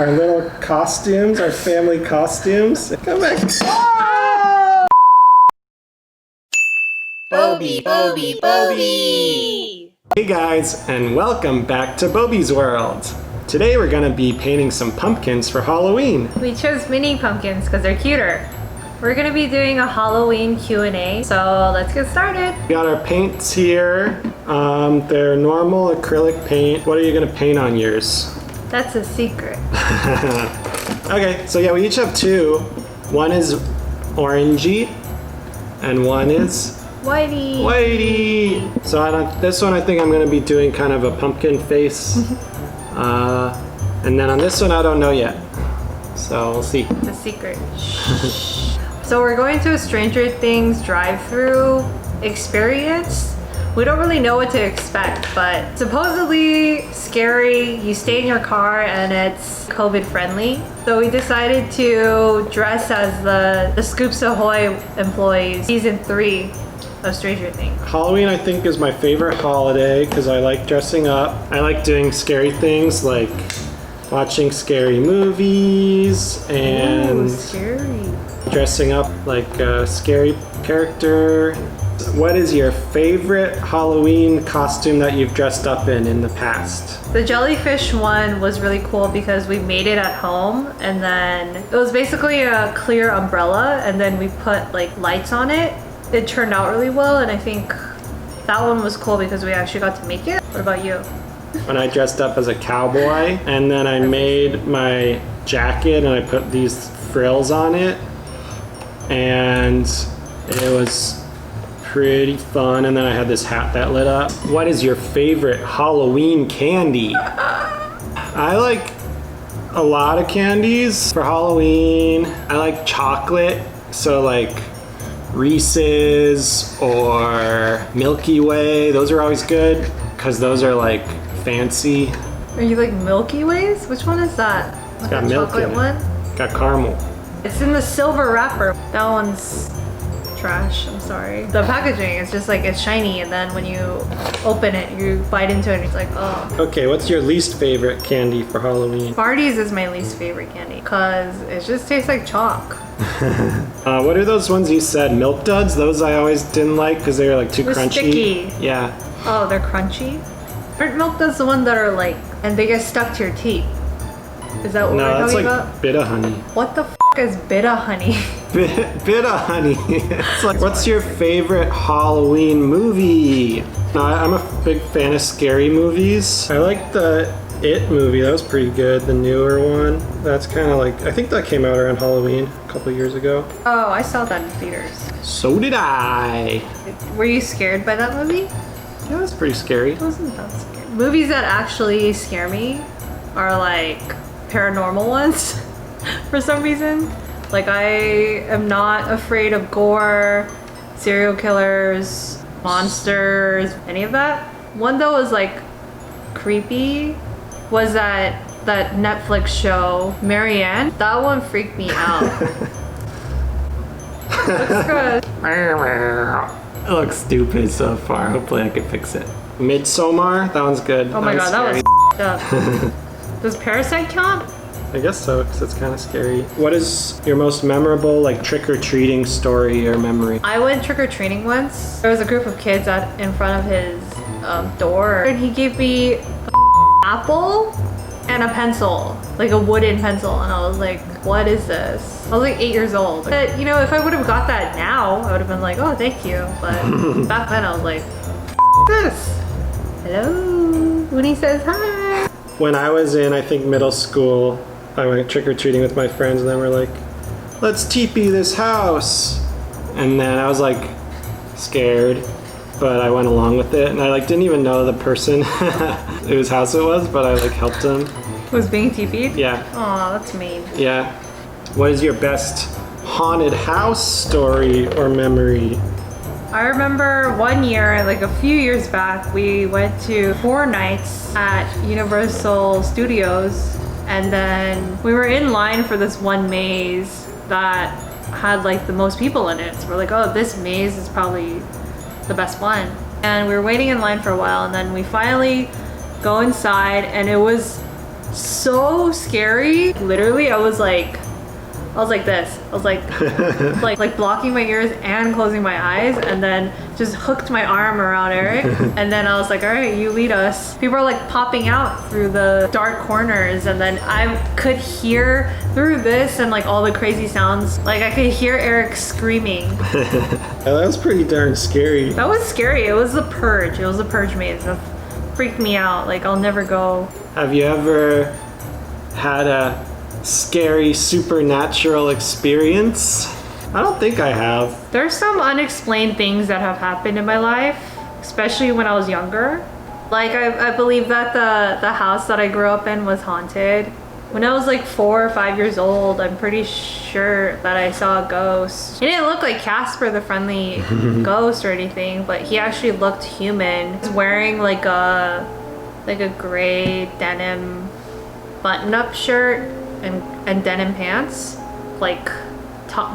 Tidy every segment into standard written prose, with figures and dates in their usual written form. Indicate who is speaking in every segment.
Speaker 1: our little costumes, our family costumes. Come back.
Speaker 2: Bobby, Bobby, Bobby!
Speaker 1: Hey guys, and welcome back to Bobby's World. Today we're gonna be painting some pumpkins for Halloween.
Speaker 2: We chose mini pumpkins because they're cuter. We're gonna be doing a Halloween Q&A, so let's get started.
Speaker 1: We got our paints here. They're normal acrylic paint. What are you gonna paint on yours?
Speaker 2: That's a secret.
Speaker 1: Okay, so yeah, we each have two. One is orangey, and one is
Speaker 2: Whitey.
Speaker 1: Whitey. So this one I think I'm gonna be doing kind of a pumpkin face. And then on this one I don't know yet. So we'll see.
Speaker 2: It's a secret. So we're going to a Stranger Things drive-through experience. We don't really know what to expect, but supposedly scary. You stay in your car and it's COVID friendly. So we decided to dress as the Scoops Ahoy employees, season 3 of Stranger Things.
Speaker 1: Halloween I think is my favorite holiday because I like dressing up. I like doing scary things like watching scary movies and
Speaker 2: scary.
Speaker 1: Dressing up like a scary character. What is your favorite Halloween costume that you've dressed up in the past?
Speaker 2: The jellyfish one was really cool because we made it at home, and then it was basically a clear umbrella, and then we put like lights on it. It turned out really well, and I think that one was cool because we actually got to make it. What about you?
Speaker 1: When I dressed up as a cowboy, and then I made my jacket and I put these frills on it, and it was pretty fun. And then I had this hat that lit up. What is your favorite Halloween candy? I like a lot of candies for Halloween. I like chocolate, so like Reese's or Milky Way. Those are always good because those are like fancy.
Speaker 2: Are you like Milky Ways? Which one is that?
Speaker 1: It's got milk in it.
Speaker 2: One?
Speaker 1: Got caramel.
Speaker 2: It's in the silver wrapper. That one's trash, I'm sorry. The packaging is just like, it's shiny, and then when you open it, you bite into it and it's like, oh.
Speaker 1: Okay, what's your least favorite candy for Halloween?
Speaker 2: Smarties is my least favorite candy because it just tastes like chalk.
Speaker 1: What are those ones you said? Milk Duds? Those I always didn't like because they were like too
Speaker 2: They're
Speaker 1: crunchy.
Speaker 2: sticky.
Speaker 1: Yeah.
Speaker 2: Oh, they're crunchy? Aren't Milk Duds the one that are like, and they get stuck to your teeth? Is that what we're talking
Speaker 1: like
Speaker 2: about?
Speaker 1: Bit of honey.
Speaker 2: What the f is Bita honey?
Speaker 1: Bit of honey. It's like, what's your favorite Halloween movie? No, I'm a big fan of scary movies. I like the It movie. That was pretty good. The newer one. That's kind of like, I think that came out around Halloween a couple years ago.
Speaker 2: Oh, I saw that in theaters.
Speaker 1: So did I.
Speaker 2: Were you scared by that movie?
Speaker 1: Yeah, it was pretty scary.
Speaker 2: It wasn't that scary. Movies that actually scare me are like paranormal ones for some reason. Like, I am not afraid of gore, serial killers, monsters, any of that. One that was like creepy was that Netflix show, Marianne. That one freaked me out. Looks good.
Speaker 1: It looks stupid so far. Hopefully I can fix it. Midsommar, that one's good.
Speaker 2: Oh my god, that was up. Does Parasite count?
Speaker 1: I guess so, because it's kind of scary. What is your most memorable like trick-or-treating story or memory?
Speaker 2: I went trick-or-treating once. There was a group of kids in front of his door, and he gave me an apple and a pencil, like a wooden pencil, and I was like, what is this? I was like 8 years old. But you know, if I would have got that now, I would have been like, oh, thank you. But back then I was like, this. Hello. When he says hi.
Speaker 1: When I was in, I think, middle school, I went trick-or-treating with my friends, and then we're like, let's teepee this house. And then I was like scared, but I went along with it, and I like didn't even know the person whose house it was, but I like helped him.
Speaker 2: Was being teepeed?
Speaker 1: Yeah.
Speaker 2: Aw, that's mean.
Speaker 1: Yeah. What is your best haunted house story or memory?
Speaker 2: I remember one year, like a few years back, we went to Horror Nights at Universal Studios, and then we were in line for this one maze that had like the most people in it. So we're like, oh, this maze is probably the best one. And we were waiting in line for a while, and then we finally go inside, and it was so scary. Literally, I was like this. I was like blocking my ears and closing my eyes, and then just hooked my arm around Eric. And then I was like, all right, you lead us. People are like popping out through the dark corners, and then I could hear through this and like all the crazy sounds. Like I could hear Eric screaming.
Speaker 1: That was pretty darn scary.
Speaker 2: That was scary. It was the purge. It was the purge maze. That freaked me out. Like I'll never go.
Speaker 1: Have you ever had a scary supernatural experience? I don't think I have.
Speaker 2: There's some unexplained things that have happened in my life, especially when I was younger. Like I believe that the house that I grew up in was haunted. When I was like 4 or 5 years old, I'm pretty sure that I saw a ghost. He didn't look like Casper the Friendly Ghost or anything, but he actually looked human. He was wearing like a gray denim button-up shirt and denim pants, like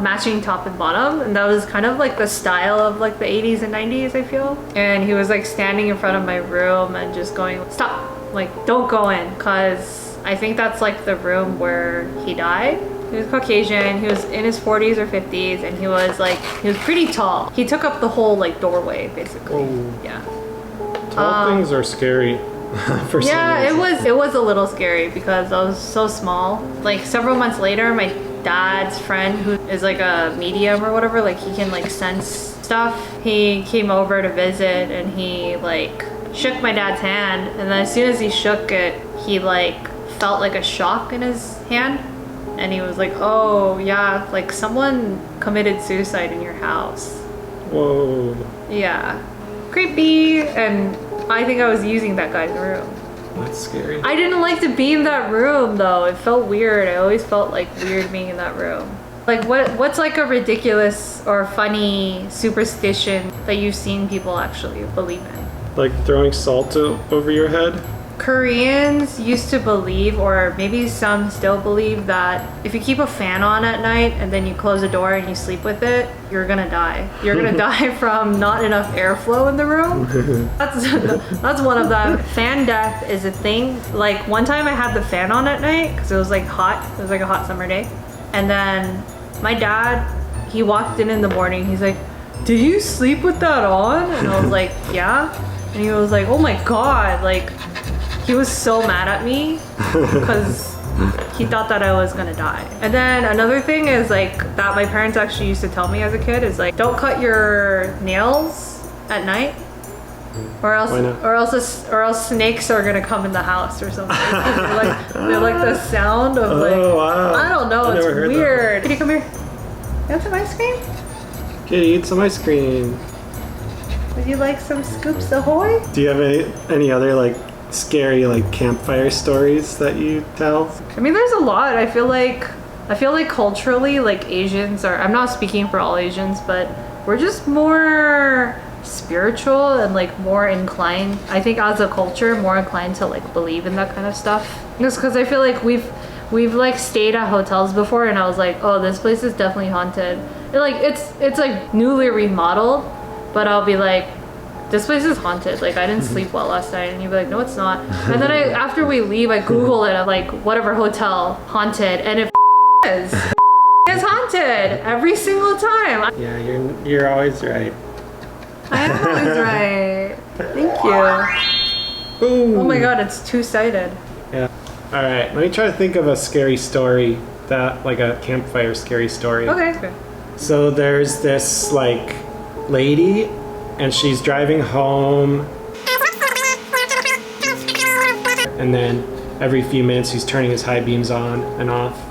Speaker 2: matching top and bottom, and that was kind of like the style of like the 80s and 90s, I feel. And he was like standing in front of my room and just going, stop, like don't go in, because I think that's like the room where he died. He was Caucasian, he was in his 40s or 50s, and he was pretty tall. He took up the whole like doorway basically.
Speaker 1: Whoa.
Speaker 2: Yeah.
Speaker 1: Tall things are scary. For
Speaker 2: yeah, it was a little scary because I was so small. Like several months later, my dad's friend, who is like a medium or whatever, like he can like sense stuff, he came over to visit, and he like shook my dad's hand, and then as soon as he shook it, he like felt like a shock in his hand, and he was like, oh yeah, like someone committed suicide in your house.
Speaker 1: Whoa.
Speaker 2: Yeah, creepy. And I think I was using that guy's room.
Speaker 1: That's scary.
Speaker 2: I didn't like to be in that room though. It felt weird. I always felt like weird being in that room. Like what's like a ridiculous or funny superstition that you've seen people actually believe in?
Speaker 1: Like throwing salt over your head?
Speaker 2: Koreans used to believe, or maybe some still believe, that if you keep a fan on at night and then you close the door and you sleep with it, you're gonna die. You're gonna die from not enough airflow in the room. That's one of them. Fan death is a thing. Like one time I had the fan on at night because it was like hot. It was like a hot summer day. And then my dad, he walked in the morning. He's like, did you sleep with that on? And I was like, yeah. And he was like, oh my God, like, he was so mad at me because he thought that I was gonna die. And then another thing is like that my parents actually used to tell me as a kid is like, don't cut your nails at night, or else snakes are gonna come in the house or something. they're like the sound of like,
Speaker 1: oh, wow.
Speaker 2: I don't know, it's weird. Kitty, come here. You want some ice cream?
Speaker 1: Kitty, eat some ice cream.
Speaker 2: Would you like some Scoops Ahoy?
Speaker 1: Do you have any other like scary like campfire stories that you tell?
Speaker 2: I mean, there's a lot. I feel like culturally, like Asians are, I'm not speaking for all Asians, but we're just more spiritual and like more inclined, I think as a culture, more inclined to like believe in that kind of stuff. Just because I feel like we've like stayed at hotels before, and I was like, oh, this place is definitely haunted. It's like newly remodeled, but I'll be like, this place is haunted. Like I didn't sleep well last night, and you'd be like, no, it's not. And then after we leave, I Google it. I'm like, whatever hotel haunted, and it is. It's haunted every single time.
Speaker 1: Yeah, you're always right.
Speaker 2: I am always right. Thank you.
Speaker 1: Ooh.
Speaker 2: Oh my God, it's two-sided.
Speaker 1: Yeah. All right, let me try to think of a scary story, that like a campfire scary story.
Speaker 2: Okay.
Speaker 1: So there's this like lady, and she's driving home, and then every few minutes he's turning his high beams on and off.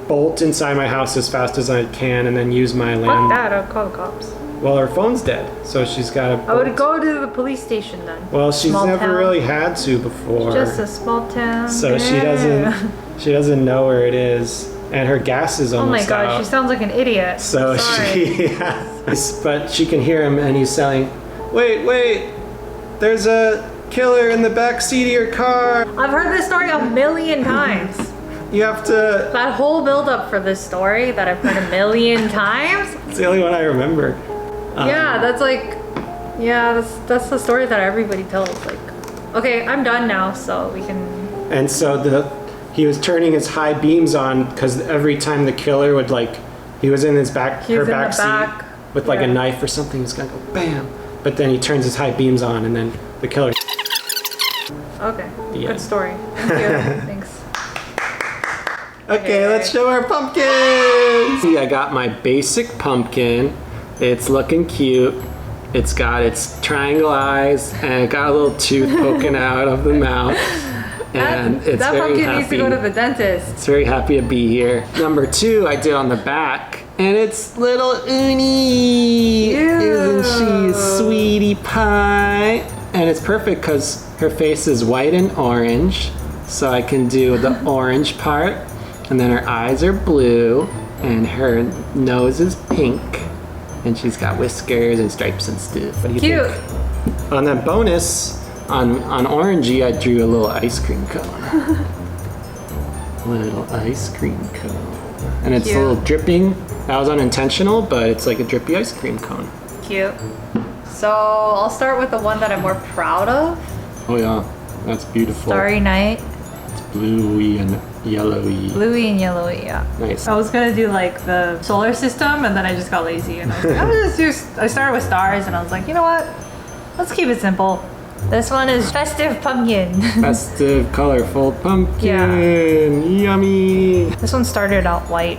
Speaker 1: Bolt inside my house as fast as I can, and then use my
Speaker 2: Fuck that, I'll call the cops.
Speaker 1: Well, her phone's dead, so she's got to.
Speaker 2: I would go to the police station then.
Speaker 1: Well, she's
Speaker 2: Small
Speaker 1: never
Speaker 2: town.
Speaker 1: really had to before.
Speaker 2: Just a small town.
Speaker 1: So
Speaker 2: Yeah.
Speaker 1: she doesn't know where it is, and her gas is
Speaker 2: Oh
Speaker 1: almost
Speaker 2: my God,
Speaker 1: out.
Speaker 2: she sounds like an idiot.
Speaker 1: So
Speaker 2: Sorry.
Speaker 1: but she can hear him, and he's saying, "Wait, there's a killer in the back seat of your car.
Speaker 2: I've heard this story a million times.
Speaker 1: You have to."
Speaker 2: That whole build-up for this story that I've heard a million times.
Speaker 1: It's the only one I remember.
Speaker 2: Yeah, that's like, yeah, that's the story that everybody tells. Like, okay, I'm done now, so we can
Speaker 1: And so he was turning his high beams on because every time the killer would he was in her back seat with a knife or something. He's gonna go bam, but then he turns his high beams on, and then the killer.
Speaker 2: Okay.
Speaker 1: Yeah.
Speaker 2: Good story. Thank you. Thanks.
Speaker 1: Okay, let's show our pumpkins. See, I got my basic pumpkin. It's looking cute. It's got its triangle eyes and it got a little tooth poking out of the mouth. And it's
Speaker 2: that
Speaker 1: very
Speaker 2: pumpkin
Speaker 1: happy.
Speaker 2: needs to go to the dentist.
Speaker 1: It's very happy to be here. Number 2, I did on the back. And it's little Uni.
Speaker 2: Ew.
Speaker 1: Isn't she a sweetie pie? And it's perfect because her face is white and orange. So I can do the orange part. And then her eyes are blue. And her nose is pink. And she's got whiskers and stripes and stuff. What do you
Speaker 2: Cute.
Speaker 1: think? On that bonus, on orangey, I drew a little ice cream cone. Little ice cream cone. And it's
Speaker 2: Cute.
Speaker 1: a little dripping. That was unintentional, but it's like a drippy ice cream cone.
Speaker 2: Cute. So I'll start with the one that I'm more proud of.
Speaker 1: Oh yeah, that's beautiful.
Speaker 2: Starry Night.
Speaker 1: It's bluey and yellowy.
Speaker 2: Bluey and yellowy, yeah.
Speaker 1: Nice.
Speaker 2: I was gonna do like the solar system, and then I just got lazy, and I was like, I'm gonna just do. I started with stars, and I was like, you know what? Let's keep it simple. This one is festive pumpkin.
Speaker 1: Festive, colorful pumpkin.
Speaker 2: Yeah.
Speaker 1: Yummy.
Speaker 2: This one started out white,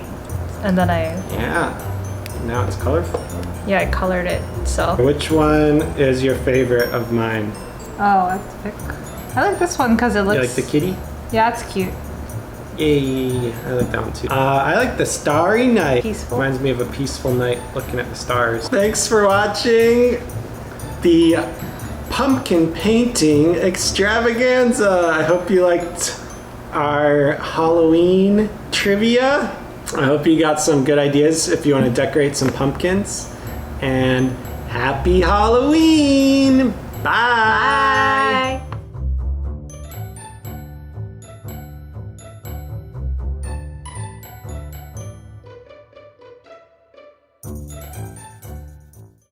Speaker 2: and then
Speaker 1: Yeah. Now it's colorful.
Speaker 2: I colored it. So.
Speaker 1: Which one is your favorite of mine?
Speaker 2: Oh, I have to pick. I like this one because it looks.
Speaker 1: You like the kitty?
Speaker 2: Yeah, it's cute.
Speaker 1: Yay, I like that one too. I like the Starry Night.
Speaker 2: Peaceful.
Speaker 1: Reminds me of a peaceful night looking at the stars. Thanks for watching the pumpkin painting extravaganza. I hope you liked our Halloween trivia. I hope you got some good ideas if you want to decorate some pumpkins. And happy Halloween! Bye.